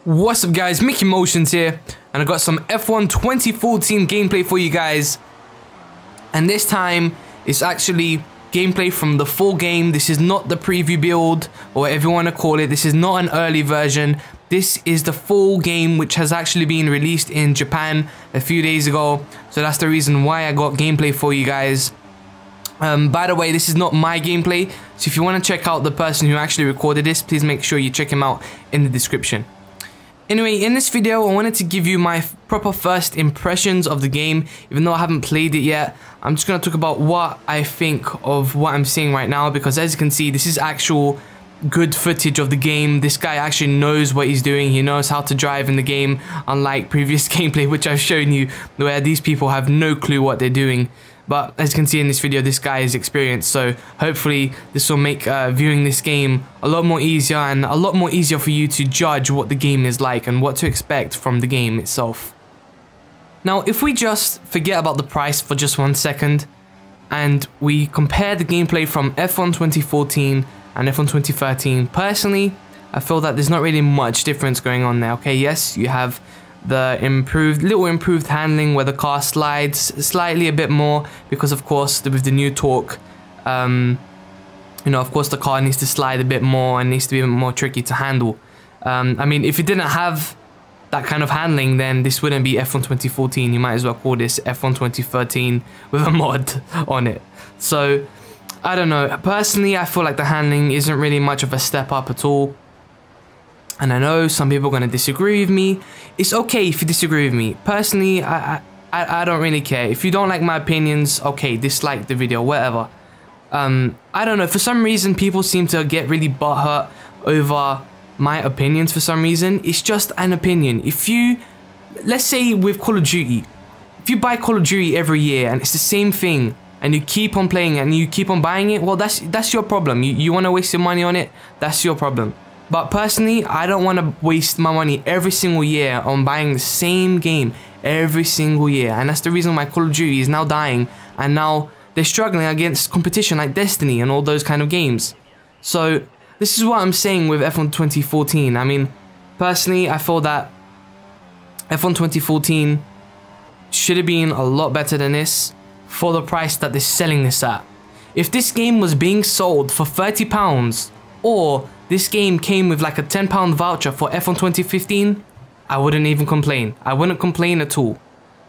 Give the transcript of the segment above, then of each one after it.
What's up guys, MickeyMoTiOnZ here, and I got some F1 2014 gameplay for you guys. And this time, it's actually gameplay from the full game. This is not the preview build, or whatever you want to call it. This is not an early version. This is the full game, which has actually been released in Japan a few days ago. So that's the reason why I got gameplay for you guys. By the way, this is not my gameplay, so if you want to check out the person who actually recorded this, please make sure you check him out in the description. Anyway, in this video, I wanted to give you my proper first impressions of the game. Even though I haven't played it yet, I'm just going to talk about what I think of what I'm seeing right now, because as you can see, this is actual good footage of the game. This guy actually knows what he's doing. He knows how to drive in the game, unlike previous gameplay which I've shown you, where these people have no clue what they're doing. But as you can see in this video, this guy is experienced, so hopefully this will make viewing this game a lot more easier, and a lot more easier for you to judge what the game is like and what to expect from the game itself. Now, if we just forget about the price for just 1 second, and we compare the gameplay from F1 2014 and F1 2013, personally, I feel that there's not really much difference going on there. Okay, yes, you have the little improved handling where the car slides slightly a bit more, because of course with the new torque, you know, of course the car needs to slide a bit more and needs to be a bit more tricky to handle. I mean, if it didn't have that kind of handling, then this wouldn't be F1 2014. You might as well call this F1 2013 with a mod on it. So I don't know, personally I feel like the handling isn't really much of a step up at all. And I know some people are going to disagree with me. It's okay if you disagree with me. Personally, I don't really care. If you don't like my opinions, okay, dislike the video, whatever. I don't know, for some reason people seem to get really butthurt over my opinions for some reason. It's just an opinion. If you, let's say with Call of Duty, if you buy Call of Duty every year and it's the same thing, and you keep on playing it and you keep on buying it, well, that's your problem. You want to waste your money on it, that's your problem. But personally, I don't want to waste my money every single year on buying the same game every single year. And that's the reason why Call of Duty is now dying, and now they're struggling against competition like Destiny and all those kind of games. So this is what I'm saying with F1 2014. I mean, personally, I feel that F1 2014 should have been a lot better than this for the price that they're selling this at. If this game was being sold for £30, or this game came with like a £10 voucher for F1 2015, I wouldn't even complain. I wouldn't complain at all.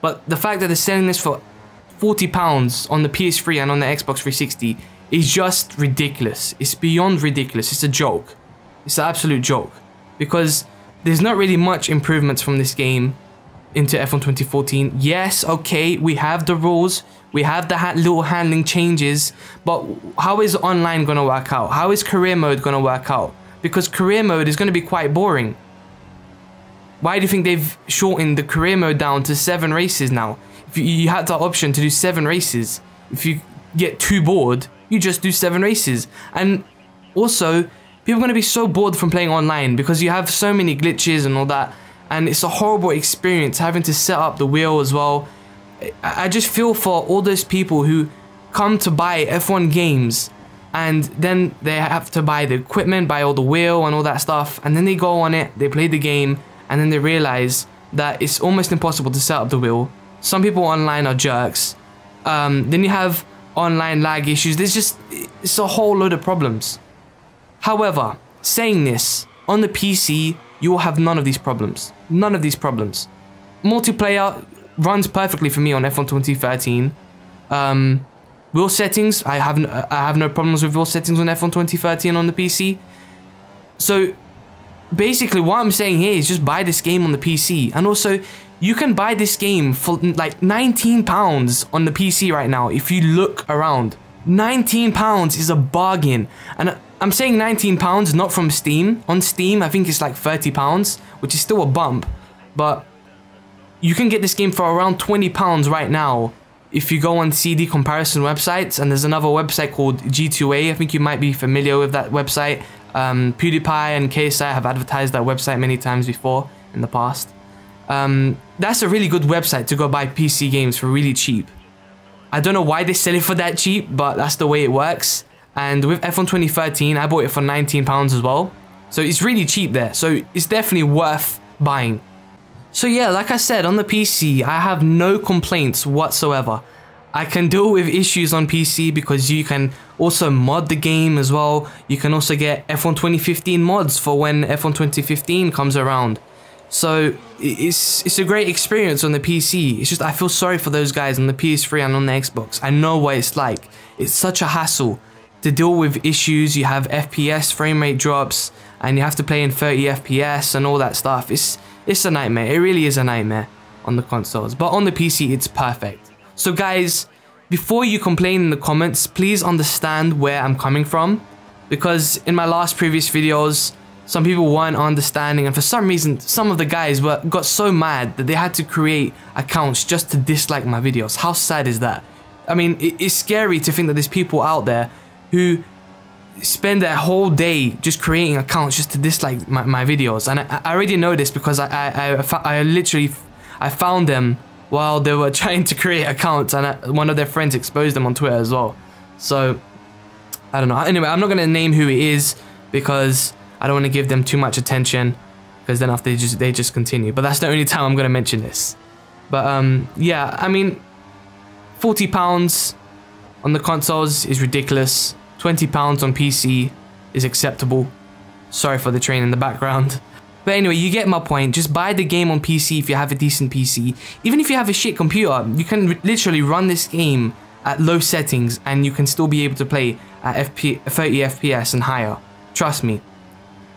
But the fact that they're selling this for £40 on the PS3 and on the Xbox 360 is just ridiculous. It's beyond ridiculous. It's a joke. It's an absolute joke. Because there's not really much improvements from this game into F1 2014. Yes, okay, we have the rules. We have the little handling changes, but how is online going to work out? How is career mode going to work out? Because career mode is going to be quite boring. Why do you think they've shortened the career mode down to 7 races now? If you had the option to do 7 races, if you get too bored, you just do 7 races. And also, people are going to be so bored from playing online because you have so many glitches and all that, and it's a horrible experience having to set up the wheel as well. I just feel for all those people who come to buy F1 games, and then they have to buy the equipment, buy all the wheel and all that stuff, and then they go on it, they play the game, and then they realize that it's almost impossible to set up the wheel. Some people online are jerks. Then you have online lag issues. It's a whole load of problems. However, saying this, on the PC, you will have none of these problems. None of these problems. Multiplayer runs perfectly for me on F1 2013. Wheel settings, I have no problems with wheel settings on F1 2013 on the PC. So basically what I'm saying here is just buy this game on the PC. And also, you can buy this game for like £19 on the PC right now if you look around. £19 is a bargain. And I'm saying £19 not from Steam. On Steam, I think it's like £30, which is still a bump. But you can get this game for around £20 right now if you go on CD comparison websites, and there's another website called G2A. I think you might be familiar with that website. PewDiePie and KSI have advertised that website many times before in the past. That's a really good website to go buy PC games for really cheap. I don't know why they sell it for that cheap, but that's the way it works. And with F1 2013, I bought it for £19 as well. So it's really cheap there. So it's definitely worth buying. So yeah, like I said, on the PC, I have no complaints whatsoever. I can deal with issues on PC because you can also mod the game as well. You can also get F1 2015 mods for when F1 2015 comes around. So it's a great experience on the PC. It's just I feel sorry for those guys on the PS3 and on the Xbox. I know what it's like. It's such a hassle to deal with issues. You have FPS, frame rate drops, and you have to play in 30 FPS and all that stuff. It's a nightmare. It really is a nightmare on the consoles. But on the PC, it's perfect. So guys, before you complain in the comments, please understand where I'm coming from. Because in my previous videos, some people weren't understanding, and for some reason, some of the guys got so mad that they had to create accounts just to dislike my videos. How sad is that? I mean, it's scary to think that there's people out there who spend their whole day just creating accounts just to dislike my videos. And I already know this because I literally found them while they were trying to create accounts, and one of their friends exposed them on Twitter as well. So I don't know. Anyway, I'm not gonna name who it is because I don't want to give them too much attention, because then after they just continue. But that's the only time I'm gonna mention this. But yeah, I mean, £40 on the consoles is ridiculous. £20 on PC is acceptable. Sorry for the train in the background. But anyway, you get my point. Just buy the game on PC if you have a decent PC. Even if you have a shit computer, you can literally run this game at low settings and you can still be able to play at 30 FPS and higher. Trust me.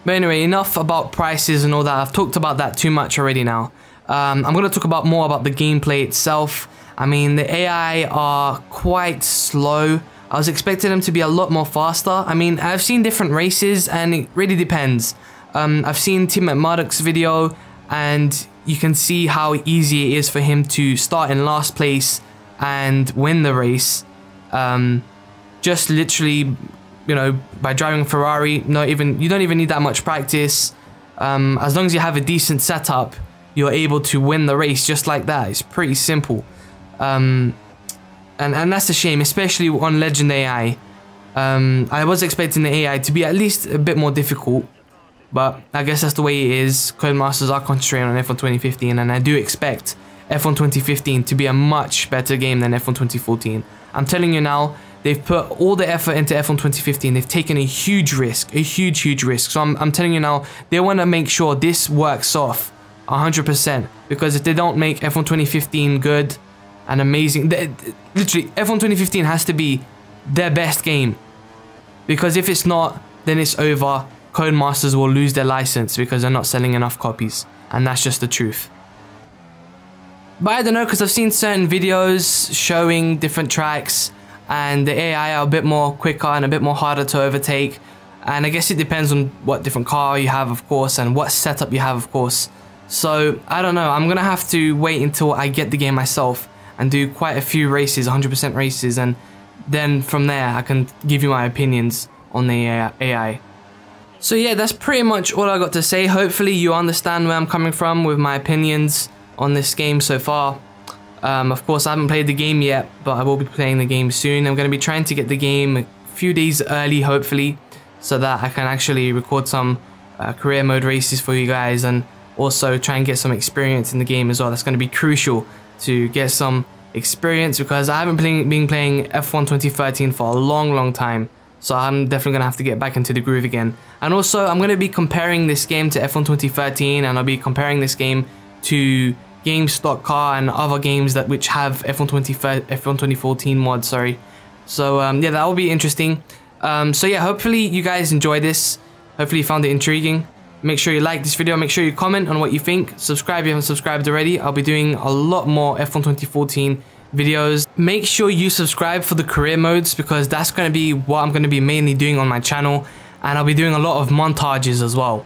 But anyway, enough about prices and all that. I've talked about that too much already now. I'm going to talk more about the gameplay itself. I mean, the AI are quite slow. I was expecting them to be a lot more faster. I mean, I've seen different races and it really depends. I've seen MickeyMoTiOnZ video and you can see how easy it is for him to start in last place and win the race. Just literally, you know, by driving a Ferrari. You don't even need that much practice. As long as you have a decent setup, you're able to win the race just like that. It's pretty simple. And that's a shame, especially on Legend AI. I was expecting the AI to be at least a bit more difficult, but I guess that's the way it is. Codemasters are concentrating on F1 2015, and I do expect F1 2015 to be a much better game than F1 2014. I'm telling you now, they've put all the effort into F1 2015. They've taken a huge risk, a huge risk. So I'm telling you now, they want to make sure this works off 100%, because if they don't make F1 2015 good and amazing, literally F1 2015 has to be their best game, because if it's not, then it's over. Codemasters will lose their license because they're not selling enough copies, and that's just the truth. But I don't know, because I've seen certain videos showing different tracks and the AI are a bit more quicker and a bit more harder to overtake, and I guess it depends on what different car you have, of course, and what setup you have, of course. So I don't know, I'm gonna have to wait until I get the game myself and do quite a few races, 100% races, and then from there I can give you my opinions on the AI. So yeah, that's pretty much all I got to say. Hopefully you understand where I'm coming from with my opinions on this game so far. Of course, I haven't played the game yet, but I will be playing the game soon. I'm going to be trying to get the game a few days early, hopefully, so that I can actually record some career mode races for you guys, and also try and get some experience in the game as well. That's going to be crucial to get some experience, because I haven't been playing F1 2013 for a long time. So I'm definitely going to have to get back into the groove again. And also, I'm going to be comparing this game to F1 2013, and I'll be comparing this game to Game Stock Car and other games which have F1 2014 mods, sorry. So yeah, that will be interesting. So yeah, hopefully you guys enjoy this. Hopefully you found it intriguing. Make sure you like this video, make sure you comment on what you think. Subscribe if you haven't subscribed already. I'll be doing a lot more F1 2014 videos. Make sure you subscribe for the career modes, because that's going to be what I'm going to be mainly doing on my channel, and I'll be doing a lot of montages as well.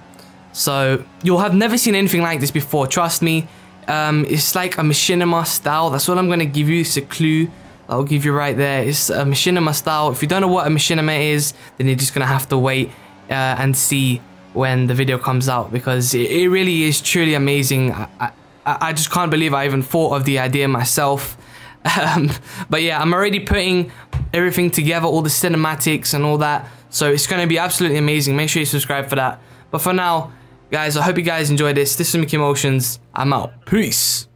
So you'll have never seen anything like this before, trust me. It's like a machinima style. That's what I'm going to give you. It's a clue I'll give you right there. It's a machinima style. If you don't know what a machinima is, then you're just going to have to wait and see when the video comes out, because it really is truly amazing. I just can't believe I even thought of the idea myself. But yeah, I'm already putting everything together, all the cinematics and all that, so it's going to be absolutely amazing. Make sure you subscribe for that. But for now, Guys, I hope you guys enjoyed this. This is MickeyMoTiOnZ. I'm out. Peace.